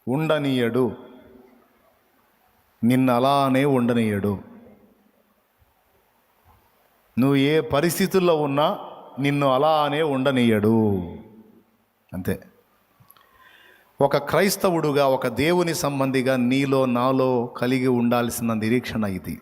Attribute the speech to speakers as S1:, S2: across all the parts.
S1: ఉండనీయడు, నిన్ను అలానే ఉండనీయడు. నువ్వు ఏ పరిస్థితుల్లో ఉన్నా నిన్ను అలానే ఉండనీయడు. అంతే. ఒక క్రైస్తవుడుగా, ఒక దేవుని సంబంధిగా నీలో నాలో కలిగి ఉండాల్సిన నిరీక్షణ ఇది.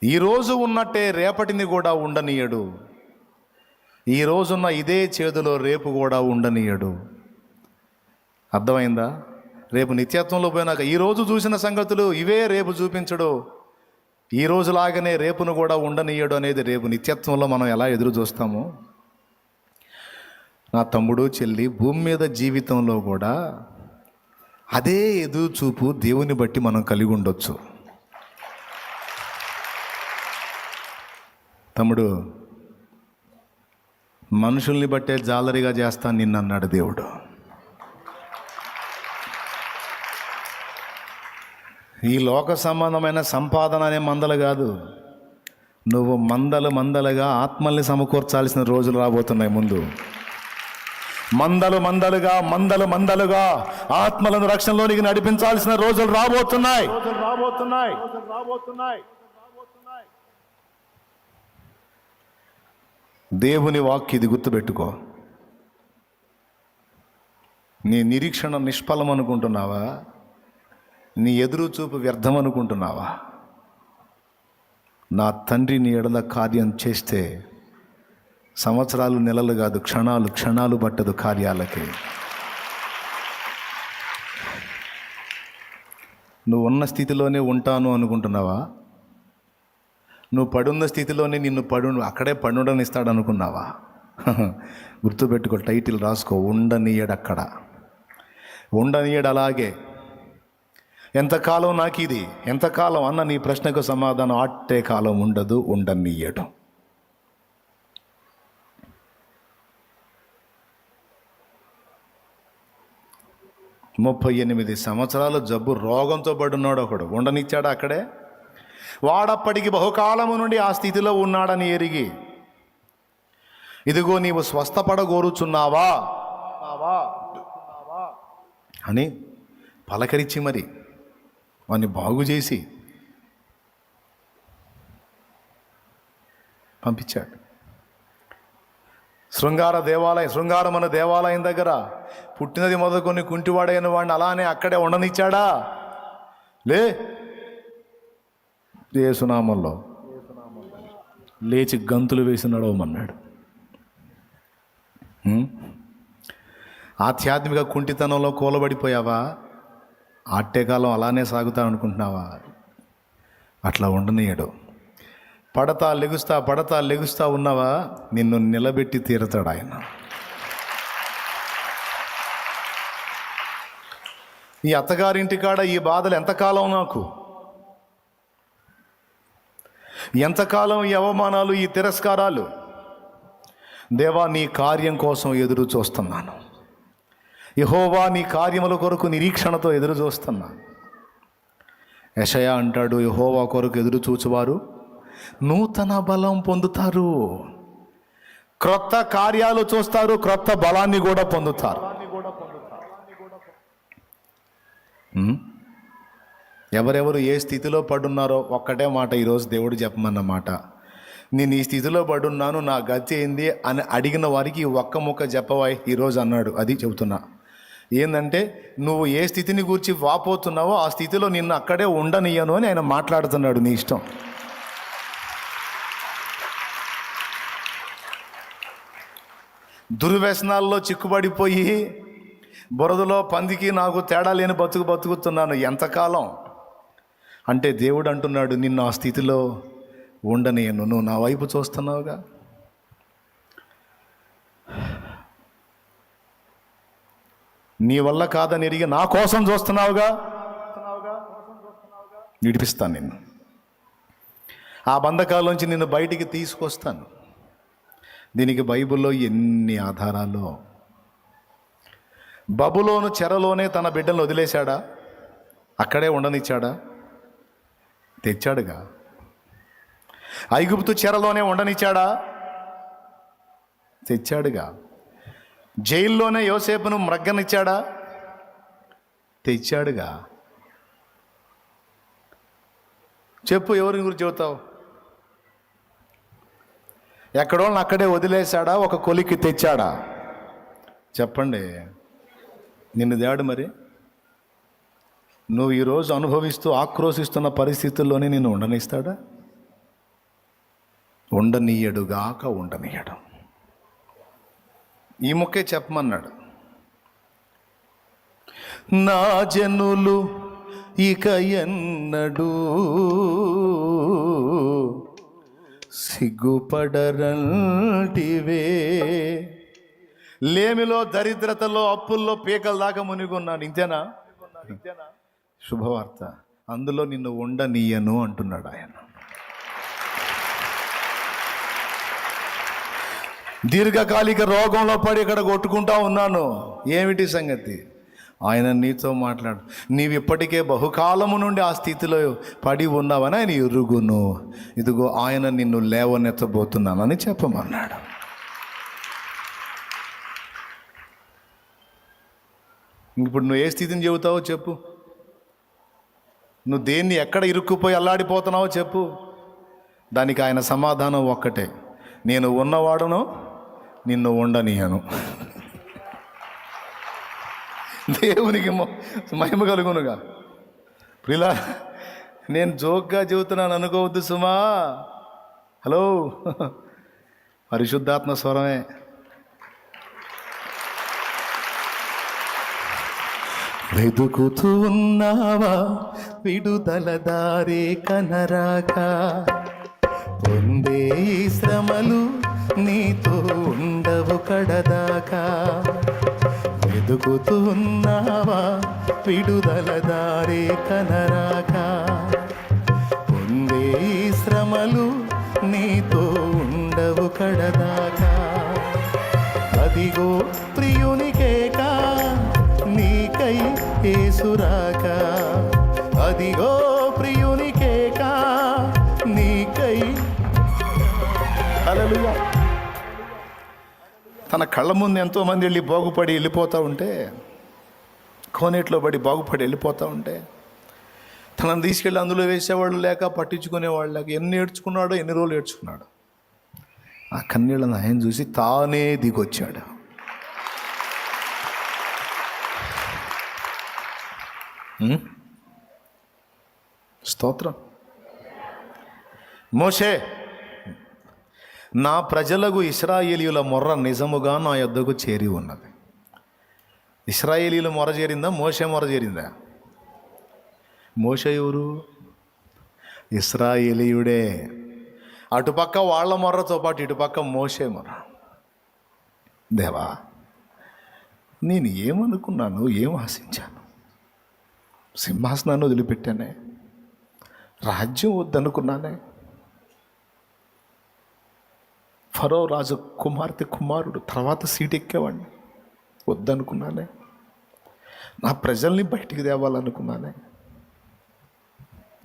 S1: ఈరోజు ఉన్నట్టే రేపటిని కూడా ఉండనీయడు. ఈ రోజున్న ఇదే చేదులో రేపు కూడా ఉండనీయడు. అర్థమైందా? రేపు నిత్యత్వంలో పోయినాక ఈరోజు చూసిన సంగతులు ఇవే రేపు చూపించడు. ఈ రోజులాగానే రేపును కూడా ఉండనీయడు అనేది రేపు నిత్యత్వంలో మనం ఎలా ఎదురు చూస్తామో, నా తమ్ముడు చెల్లి, భూమి మీద జీవితంలో కూడా అదే ఎదురు చూపు దేవుని బట్టి మనం కలిగి ఉండొచ్చు. తమ్ముడు, మనుషుల్ని బట్టే జాలరిగా చేస్తాను నిన్ను అన్నాడు దేవుడు. ఈ లోక సంబంధమైన సంపాదన అనే మందలు కాదు, నువ్వు మందలుగా ఆత్మల్ని సమకూర్చాల్సిన రోజులు రాబోతున్నాయి. ముందు మందలుగా ఆత్మలను రక్షణలోనికి నడిపించాల్సిన రోజులు రాబోతున్నాయి. దేవుని వాక్యం ఇది గుర్తుపెట్టుకో. నీ నిరీక్షణ నిష్ఫలం అనుకుంటున్నావా? నీ ఎదురు చూపు వ్యర్థం అనుకుంటున్నావా? నా తండ్రి నీ ఎడల కార్యం చేస్తే సంవత్సరాలు, నెలలు కాదు, క్షణాలు పట్టదు కార్యాలకి. నువ్వు ఉన్న స్థితిలోనే ఉంటాను అనుకుంటున్నావా? నువ్వు పడున్న స్థితిలోనే నిన్ను అక్కడే పడుండనిస్తాడు అనుకున్నావా? గుర్తుపెట్టుకో, టైటిల్ రాసుకో, ఉండనీయడు. అక్కడ ఉండనీయడు. అలాగే ఎంతకాలం నాకు ఇది, ఎంతకాలం అన్న నీ ప్రశ్నకు సమాధానం అట్టే కాలం ఉండదు, ఉండనీయడు. ముప్పై 38 సంవత్సరాలు జబ్బు రోగంతో పడున్నాడు ఒకడు, ఉండనిచ్చాడు అక్కడే. వాడప్పటికి బహుకాలము నుండి ఆ స్థితిలో ఉన్నాడని ఎరిగి, ఇదిగో నీవు స్వస్థపడగోరుచున్నావా అని పలకరించి మరి వాడిని బాగు చేసి పంపించాడు. శృంగారమన దేవాలయం దగ్గర పుట్టినది మొదలుకొని కుంటివాడైన వాడిని అలానే అక్కడే ఉండనిచ్చాడా? యేసునామంలో లేచి గంతులు వేసి నడవమన్నాడు. ఆధ్యాత్మిక కుంటితనంలో కూలబడిపోయావా? ఆట్టేకాలం అలానే సాగుతా అనుకుంటున్నావా? అట్లా ఉండనీయడు. పడతా లెగుస్తా ఉన్నావా? నిన్ను నిలబెట్టి తీరుతాడు ఆయన. ఈ అత్తగారింటికాడ ఈ బాధలు ఎంతకాలం నాకు? ఎంతకాలం ఈ అవమానాలు, ఈ తిరస్కారాలు? దేవా, నీ కార్యం కోసం ఎదురు చూస్తున్నాను. యెహోవా, నీ కార్యముల కొరకు నిరీక్షణతో ఎదురు చూస్తున్నా. యెషయా అంటాడు, యెహోవా కొరకు ఎదురు చూచువారు నూతన బలం పొందుతారు. క్రొత్త కార్యాలు చూస్తారు, క్రొత్త బలాన్ని కూడా పొందుతారు. ఎవరెవరు ఏ స్థితిలో పడున్నారో ఒక్కటే మాట ఈరోజు దేవుడు చెప్పమన్న మాట. నేను ఈ స్థితిలో పడున్నాను, నా గతి ఏంది అని అడిగిన వారికి ఒక్క ముక్క చెప్పవా ఈరోజు అన్నాడు. అది చెబుతున్నా. ఏంటంటే, నువ్వు ఏ స్థితిని గూర్చి వాపోతున్నావో ఆ స్థితిలో నిన్ను అక్కడే ఉండనియను అని ఆయన మాట్లాడుతున్నాడు. నీ ఇష్టం. దుర్వ్యసనాల్లో చిక్కుబడిపోయి బురదలో పందికి నాకు తేడా లేని బతుకుతున్నాను. ఎంతకాలం అంటే దేవుడు అంటున్నాడు, నిన్ను ఆ స్థితిలో ఉండనియను. నువ్వు నా వైపు చూస్తున్నావుగా. నీ వల్ల కాదని ఎరిగి నా కోసం చూస్తున్నావుగా. విడిపిస్తాను నిన్ను. ఆ బంధకాల్లోంచి నిన్ను బయటికి తీసుకొస్తాను. దీనికి బైబిల్లో ఎన్ని ఆధారాలు. బబులోను చెరలోనే తన బిడ్డలను వదిలేశాడా? అక్కడే ఉండనిచ్చాడా? తెచ్చాడుగా. ఐగుప్తు చెరలోనే ఉండనిచ్చాడా? తెచ్చాడుగా. జైల్లోనే యోసేపును మ్రగ్గనిచ్చాడా? తెచ్చాడుగా. చెప్పు, ఎవరిని గురించి చెబుతావు? ఎక్కడోళ్ళని అక్కడే వదిలేశాడా? ఒక కొలికి తెచ్చాడా? చెప్పండి. నిన్ను దేడు మరి. నువ్వు ఈరోజు అనుభవిస్తూ ఆక్రోశిస్తున్న పరిస్థితుల్లోనే నిన్ను ఉండనిస్తాడా? ఉండనీయడుగాక ఉండనీయడు. ఈ మొక్కే చెప్పమన్నాడు. నా జనులు ఇక ఎన్నడూ సిగ్గుపడరంటివే. లేమిలో, దరిద్రతలో, అప్పుల్లో పీకల దాకా మునిగున్నాను. ఇంతేనా? శుభవార్త, అందులో నిన్ను ఉండనీయను అంటున్నాడు ఆయన. దీర్ఘకాలిక రోగంలో పడి ఇక్కడ కొట్టుకుంటా ఉన్నాను. ఏమిటి సంగతి? ఆయన నీతో మాట్లాడు. నీవు ఇప్పటికే బహుకాలము నుండి ఆ స్థితిలో పడి ఉన్నావని ఆయన ఎరుగును. ఇదిగో ఆయన నిన్ను లేవనెత్తబోతున్నానని చెప్పమన్నాడు. ఇప్పుడు నువ్వు ఏ స్థితిని చెబుతావో చెప్పు. నువ్వు దేన్ని ఎక్కడ ఇరుక్కుపోయి అల్లాడిపోతున్నావో చెప్పు. దానికి ఆయన సమాధానం ఒక్కటే: నేను ఉన్నవాడును, నిన్ను ఉండనీయను. దేవునికి మహిమ కలుగునుగా. ప్రిలా, నేను జోక్గా చెబుతున్నాను అనుకోవద్దు సుమా. హలో, పరిశుద్ధాత్మ స్వరమే. వెతుకుతూ ఉన్నావా విడుదల దారే కనరాక? పొందే శ్రమలు నీతో ఉండవు కడదాకా. వెతుకుతూ ఉన్నావా విడుదల దారే కనరాక? పొందే శ్రమలు నీతో ఉండవు కడదాకా. అదిగో ప్రియునికేకా నీకై యేసురాక. అదిగో ప్రియునికేకా నీకై. హల్లెలూయా. తన కళ్ళ ముందు ఎంతోమంది వెళ్ళి బాగుపడి వెళ్ళిపోతూ ఉంటే, కోనేట్లో పడి బాగుపడి వెళ్ళిపోతూ ఉంటే, తనను తీసుకెళ్ళి అందులో వేసేవాళ్ళు లేక, పట్టించుకునేవాళ్ళు లేక, ఎన్ని ఏడ్చుకున్నాడో, ఎన్ని రోజులు ఏడ్చుకున్నాడు. ఆ కన్నీళ్ళను ఆయన చూసి తానే దిగొచ్చాడు. స్తోత్రం. మోషే, నా ప్రజలకు ఇశ్రాయేలీయుల మొర్ర నిజముగా నా యొద్దకు చేరి ఉన్నది. ఇశ్రాయేలీయుల మొర చేరిందా? మోషే మొర చేరిందా? మోషే ఎవరు? ఇశ్రాయేలీయుడే. అటుపక్క వాళ్ళ మొర్రతో పాటు ఇటుపక్క మోషే మొర్ర. దేవా, నేను ఏమనుకున్నాను, ఏం ఆశించాను? సింహాసనాన్ని వదిలిపెట్టానే, రాజ్యం వద్దనుకున్నానే, ఫరో రాజు కుమారుడు తర్వాత సీట్ ఎక్కేవాడిని వద్దనుకున్నానే, నా ప్రజల్ని బయటికి తేవాలనుకున్నానే.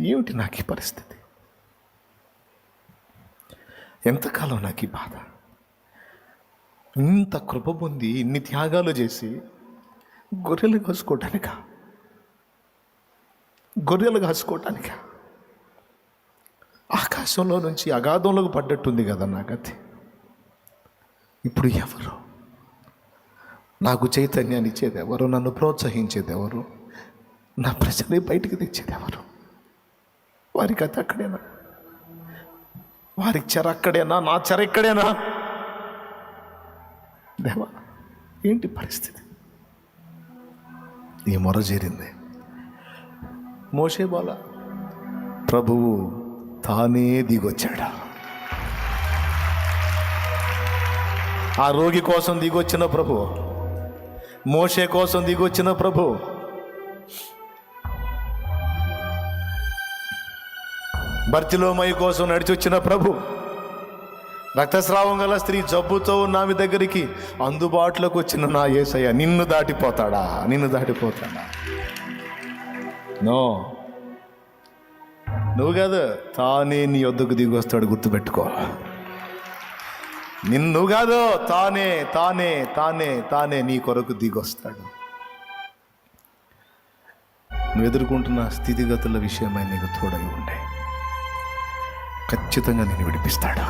S1: ఏమిటి నాకు ఈ పరిస్థితి? ఎంతకాలం నాకు ఈ బాధ? ఇంత కృప పొంది ఇన్ని త్యాగాలు చేసి గొర్రెలు కాసుకోవటానిక ఆకాశంలో నుంచి అగాధంలోకి పడ్డట్టుంది కదా నా గతి. ఇప్పుడు ఎవరు నాకు చైతన్యాన్ని ఇచ్చేది? ఎవరు నన్ను ప్రోత్సహించేది? ఎవరు నా ప్రజల్ని బయటికి తెచ్చేది? ఎవరు? వారి గతి అక్కడేనా? వారి చెర అక్కడేనా? నా చెర ఇక్కడేనా? దేవా, ఏంటి పరిస్థితి? ఈ మొర చేరింది. మోషే బాల ప్రభువు తానే దిగొచ్చాడు. ఆ రోగి కోసం దిగొచ్చిన ప్రభు, మోషే కోసం దిగొచ్చిన ప్రభు, బర్తిలోమయి కోసం నడిచొచ్చిన ప్రభు, రక్తస్రావం గల స్త్రీ జబ్బుతో ఉన్న ఆమె దగ్గరికి అందుబాటులోకి వచ్చిన నా యేసయ్య నిన్ను దాటిపోతాడా? నో, నువ్వు కాదు, తానే నీ వద్దకు దిగి వస్తాడు. గుర్తుపెట్టుకో. నిన్ను కాదు, తానే నీ కొరకు దిగొస్తాడు. నువ్వు ఎదుర్కొంటున్న స్థితిగతుల విషయమై నీకు తోడై ఉండే ఖచ్చితంగా నేను విడిపిస్తాడు.